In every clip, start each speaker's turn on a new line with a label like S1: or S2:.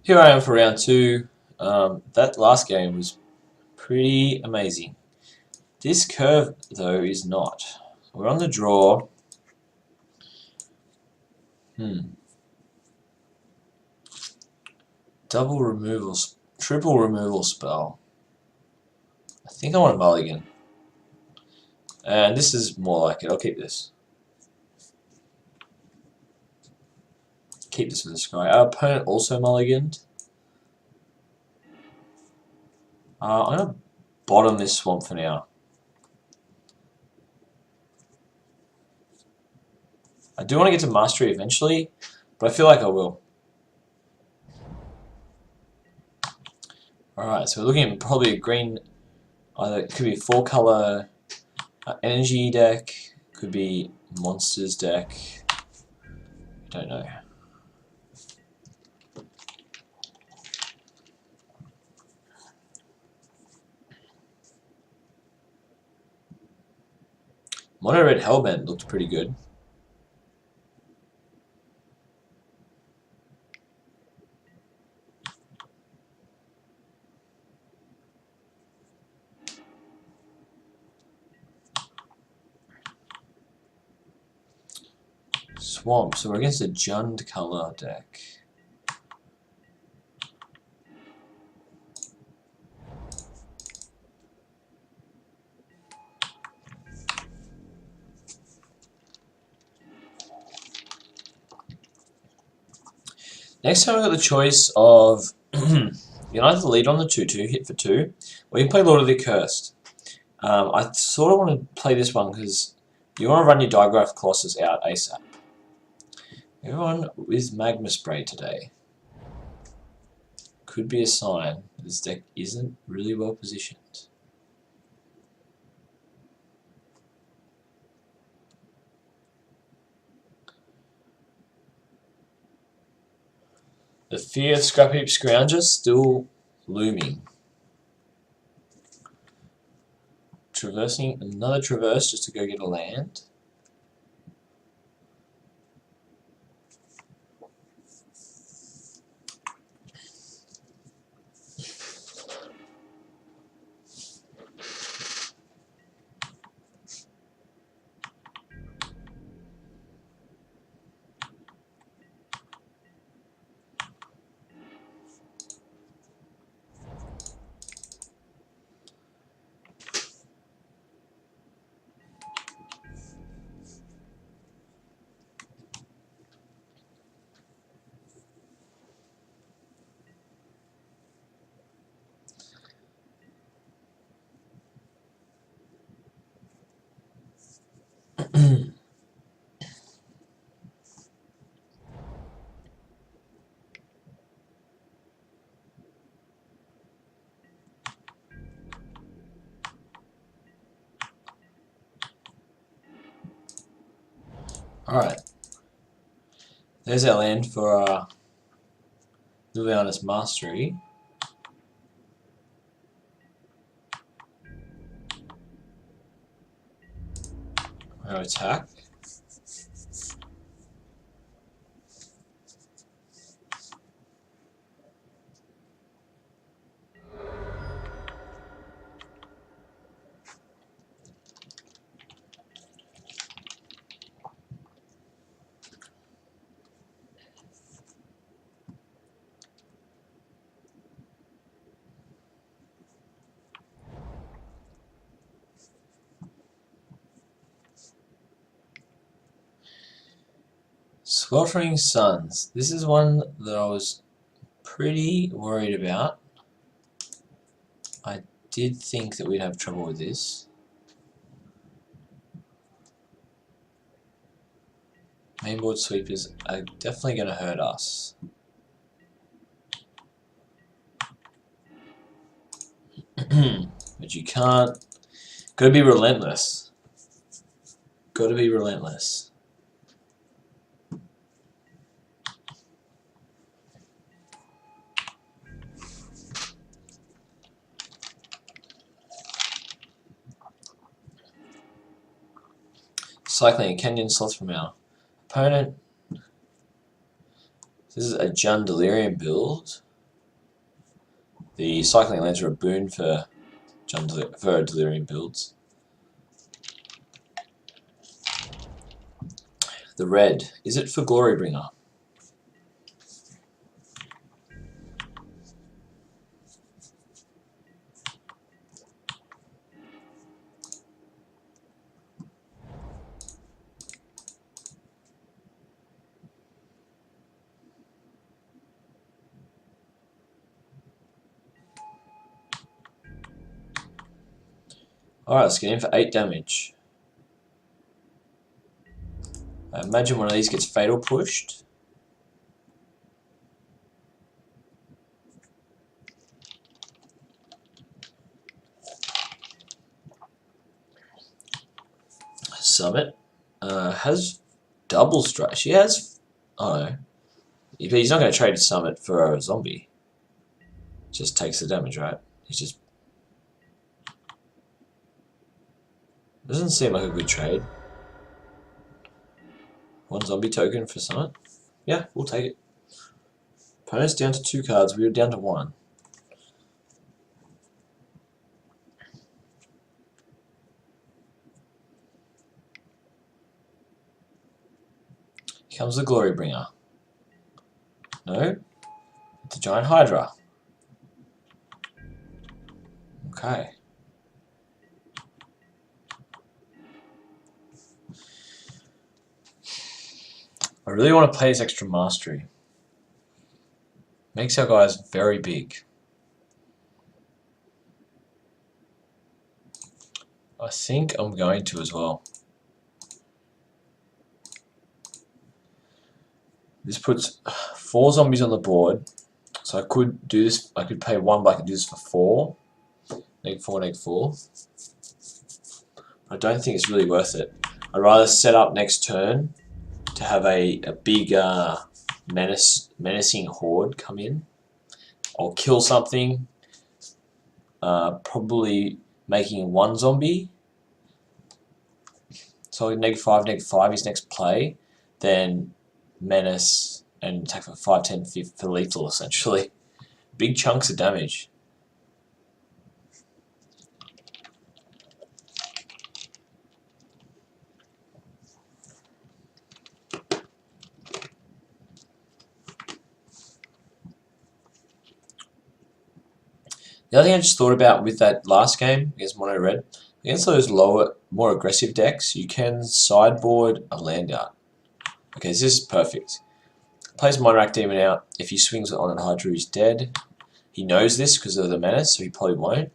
S1: Here I am for round two. That last game was pretty amazing. This curve, though, is not. We're on the draw. Double removal, triple removal spell. I think I want a mulligan. And this is more like it. I'll keep this. Keep this for the sky. Our opponent also mulliganed. I'm going to bottom this swamp for now. I do want to get to mastery eventually, but I feel like I will. Alright, so we're looking at probably a green, either it could be a 4-color energy deck, could be monsters deck, don't know. Mono Red Hellbent looked pretty good. Swamp, so we're against a Jund color deck. Next time I've got the choice of you can either lead on the 2-2, hit for 2, or you can play Lord of the Accursed. I sort of want to play this one because you want to run your Digraph Colossus out ASAP. Everyone with Magma Spray today. Could be a sign that this deck isn't really well positioned. The fear of Scrap Heap Scrounger still looming. Traversing another traverse just to go get a land. Alright. There's our land for Liliana's Mastery. We're going to attack. Sweltering Suns. This is one that I was pretty worried about. I did think that we'd have trouble with this. Mainboard sweepers are definitely going to hurt us. But you can't. Gotta be relentless. Gotta be relentless. Cycling a Canyon Sloth from our opponent. This is a Jund Delirium build. The cycling lands are a boon for delirium builds. The red, is it for Glorybringer? Alright, let's get in for 8 damage. I imagine one of these gets fatal pushed. Summit has double strike. She has. Oh no. But he's not going to trade Summit for a zombie. Just takes the damage, right? He's just. Doesn't seem like a good trade. 1 zombie token for Summit. Yeah, we'll take it. Opponent's down to 2 cards. We were down to 1. Here comes the Glorybringer. No. It's a giant Hydra. Okay. I really want to play this extra mastery. Makes our guys very big. I think I'm going to as well. This puts 4 zombies on the board. So I could do this, I could pay 1, but I could do this for 4. Neg 4, neg 4. I don't think it's really worth it. I'd rather set up next turn to have a big menacing horde come in. I'll kill something, probably making 1 zombie. So neg 5 is next play. Then menace and attack for 5, 10, 50 for lethal essentially. Big chunks of damage. The other thing I just thought about with that last game against Mono Red, against those lower, more aggressive decks, you can sideboard a land out. Okay, this is perfect. Plays Monarch Demon out. If he swings on it, Hydra is dead. He knows this because of the menace, so he probably won't.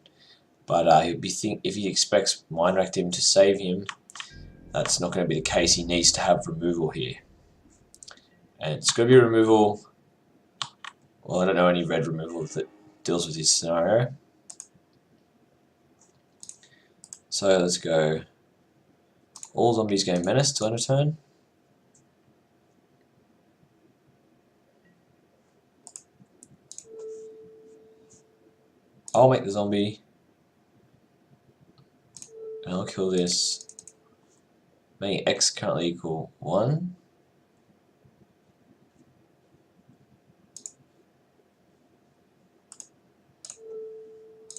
S1: But he'll be if he expects Monarch Demon to save him, that's not going to be the case. He needs to have removal here. And it's going to be removal. Well, I don't know any red removal that deals with this scenario. So let's go. All zombies gain menace till end of turn. I'll make the zombie. And I'll kill this. Making X currently equal 1.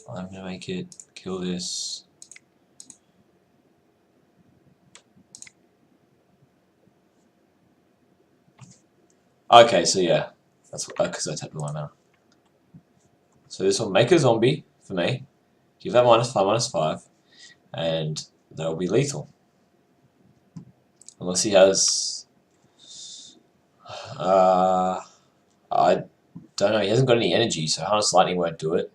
S1: I'm going to make it kill this. Okay, so yeah, that's because I tapped my mana. So this will make a zombie for me, give that -5/-5, and that will be lethal. Unless he has... I don't know, he hasn't got any energy, so Harness Lightning won't do it.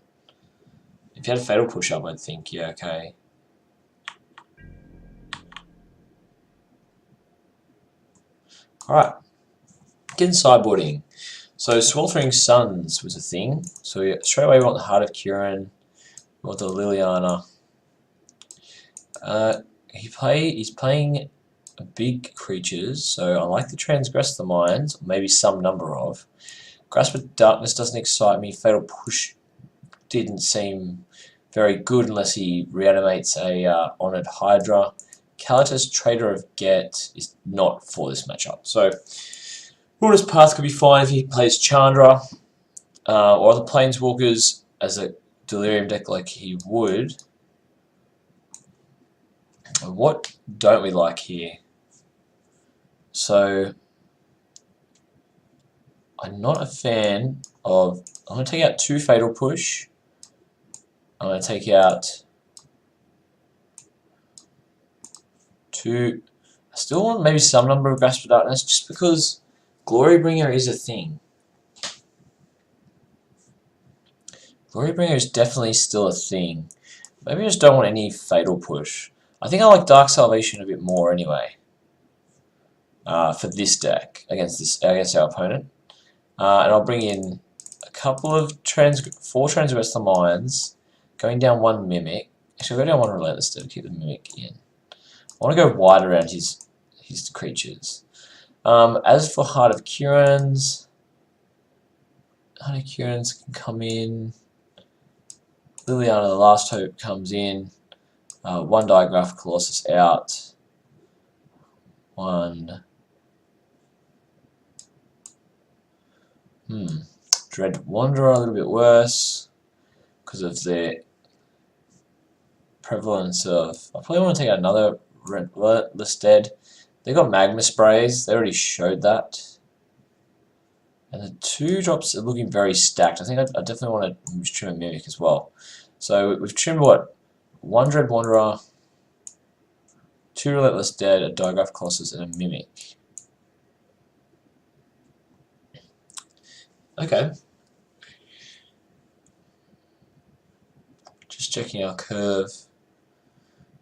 S1: If he had a Fatal Push-Up, I'd think, yeah, okay. Alright. Getting sideboarding. So Sweltering Suns was a thing. So straight away we want the Heart of Kiran. We want the Liliana. He's playing big creatures, so I like to Transgress the Minds, or maybe some number of. Grasp of Darkness doesn't excite me. Fatal Push didn't seem very good unless he reanimates a Honored Hydra. Kalitas, Trader of Get is not for this matchup. So Wilderness Path could be fine if he plays Chandra, or other Planeswalkers. as a Delirium deck like he would. What don't we like here? So I'm not a fan of. I'm going to take out 2 Fatal Push. I'm going to take out 2. I still want maybe some number of Grasp of Darkness just because Glorybringer is a thing. Glorybringer is definitely still a thing. Maybe I just don't want any Fatal Push. I think I like Dark Salvation a bit more anyway. For this deck against our opponent. And I'll bring in a couple of 4 Transgress the Minds, going down 1 Mimic. Actually, I'll go down 1 Relentless instead to keep the Mimic in. I want to go wide around his creatures. As for Heart of Kurans can come in. Liliana, the Last Hope, comes in. 1 Digraph Colossus out. 1. Dread Wanderer a little bit worse because of the prevalence of. I probably want to take out another Relentless Dead. They got Magma Sprays. They already showed that. And the 2 drops are looking very stacked. I think I definitely want to trim a Mimic as well. So we've trimmed what? 1 Dread Wanderer, 2 Relentless Dead, a Digraph Colossus, and a Mimic. Okay. Just checking our curve.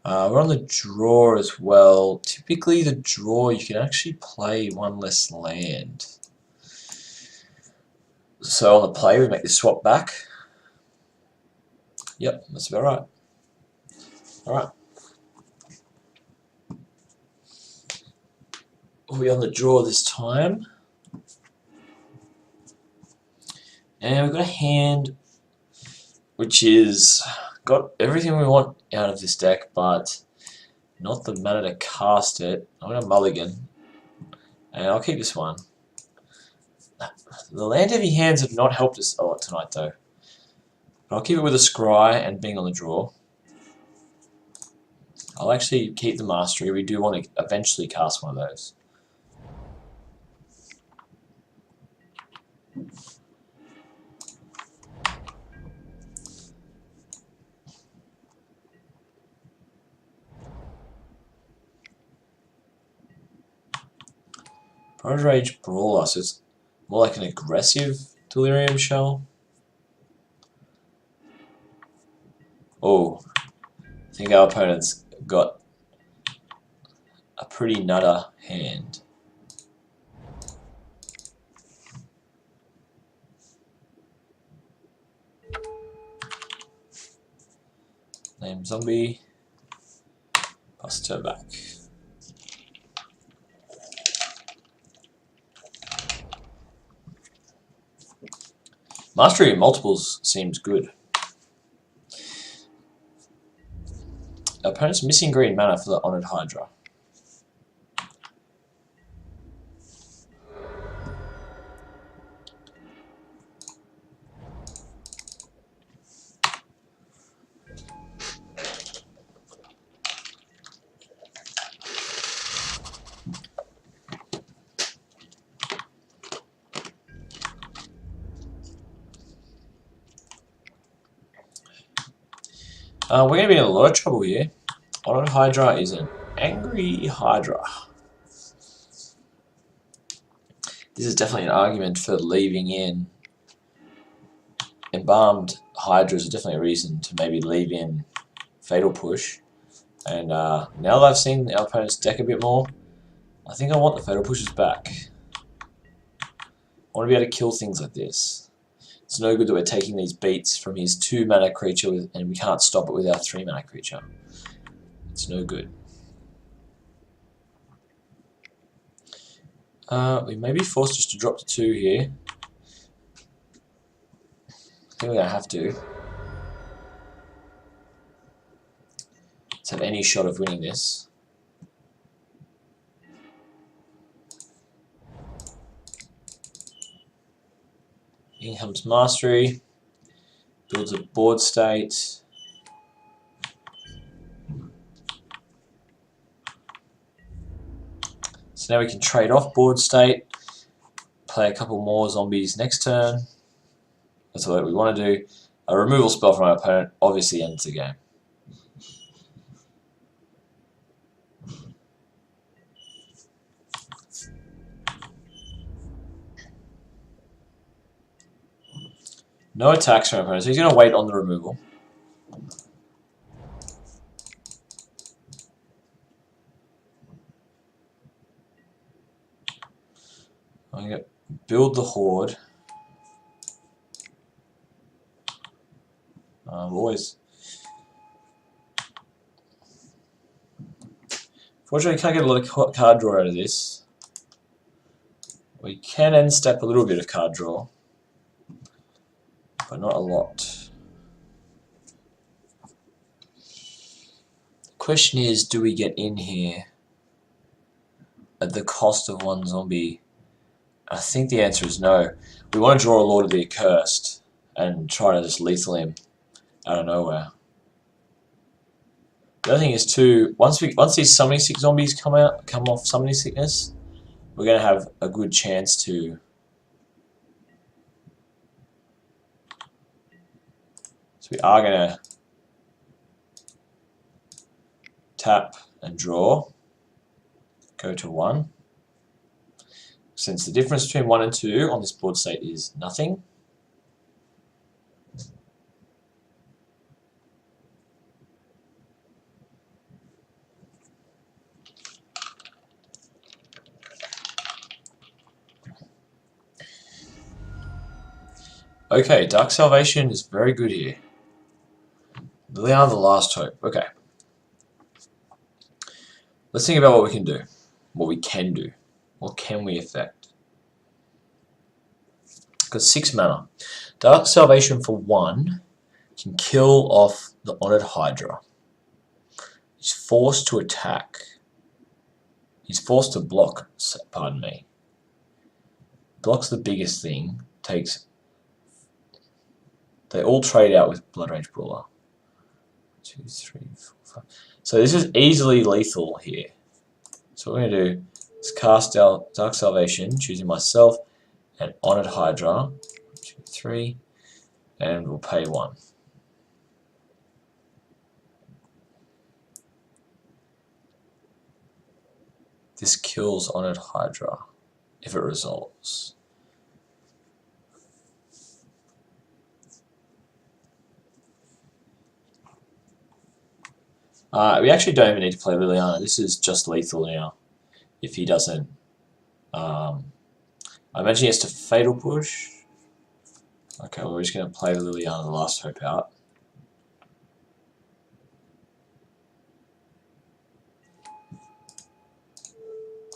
S1: We're on the draw as well. Typically the draw you can actually play 1 less land. So on the play we make this swap back. Yep, that's about right. Alright. We're on the draw this time. And we've got a hand which is got everything we want out of this deck, but not the mana to cast it. I'm going to mulligan, and I'll keep this one. The land heavy hands have not helped us a lot tonight though. But I'll keep it with a Scry and being on the draw. I'll actually keep the Mastery. We do want to eventually cast one of those. Pride Rage Brawler, so it's more like an aggressive Delirium Shell. Oh, I think our opponent's got a pretty nutter hand. Name Zombie. Pass turn back. Mastery in multiples seems good. Our opponent's missing green mana for the Honored Hydra. We're going to be in a lot of trouble here. Honored Hydra is an angry Hydra. This is definitely an argument for leaving in. Embalmed Hydras are definitely a reason to maybe leave in Fatal Push. And now that I've seen our opponent's deck a bit more, I think I want the Fatal Pushes back. I want to be able to kill things like this. It's no good that we're taking these beats from his 2 mana creature and we can't stop it with our 3 mana creature. It's no good. We may be forced just to drop to 2 here. I think we're going to have to. Let's have any shot of winning this. In comes Mastery. Builds a board state. So now we can trade off board state, play a couple more zombies next turn. That's what we want to do. A removal spell from our opponent obviously ends the game. No attacks from our opponent, so he's going to wait on the removal. I'm going to build the horde. Fortunately, can't get a lot of card draw out of this. We can end step a little bit of card draw, but not a lot. The question is, do we get in here at the cost of one zombie? I think the answer is no. We want to draw a Lord of the Accursed and try to just lethal him out of nowhere. The other thing is too, once these summoning sick zombies come off summoning sickness, we're going to have a good chance to. So we are going to tap and draw, go to 1. Since the difference between 1 and 2 on this board state is nothing. Okay, Dark Salvation is very good here. Liliana, the Last Hope. Okay. Let's think about what we can do. What we can do. What can we affect? Got 6 mana. Dark Salvation for 1 can kill off the Honored Hydra. He's forced to attack. He's forced to block, pardon me. Blocks the biggest thing, takes. They all trade out with Blood Rage Brawler. 2, 3, 4, 5. So this is easily lethal here. So what we're going to do is cast out Dark Salvation, choosing myself and Honored Hydra. 2, 3, and we'll pay 1. This kills Honored Hydra if it resolves. We actually don't even need to play Liliana. This is just lethal now. If he doesn't... I imagine he has to Fatal Push. Okay, well, we're just going to play Liliana, the Last Hope out.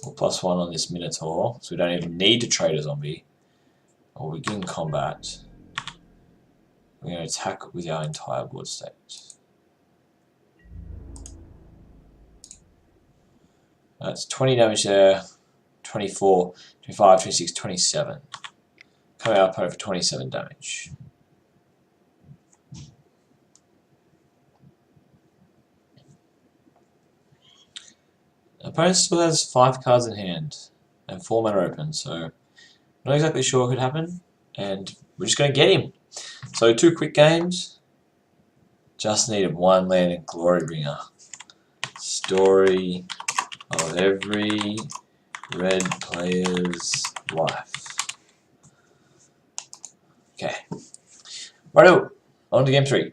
S1: We'll +1 on this Minotaur, so we don't even need to trade a zombie. We'll begin combat. We're going to attack with our entire board state. That's 20 damage there, 24, 25, 26, 27. Coming out opponent for 27 damage. Opponent still has 5 cards in hand and 4 mana open, so not exactly sure what could happen, and we're just going to get him. So 2 quick games. Just needed 1 land and Glorybringer. Story of every red player's life. Okay. Righto, on to game 3.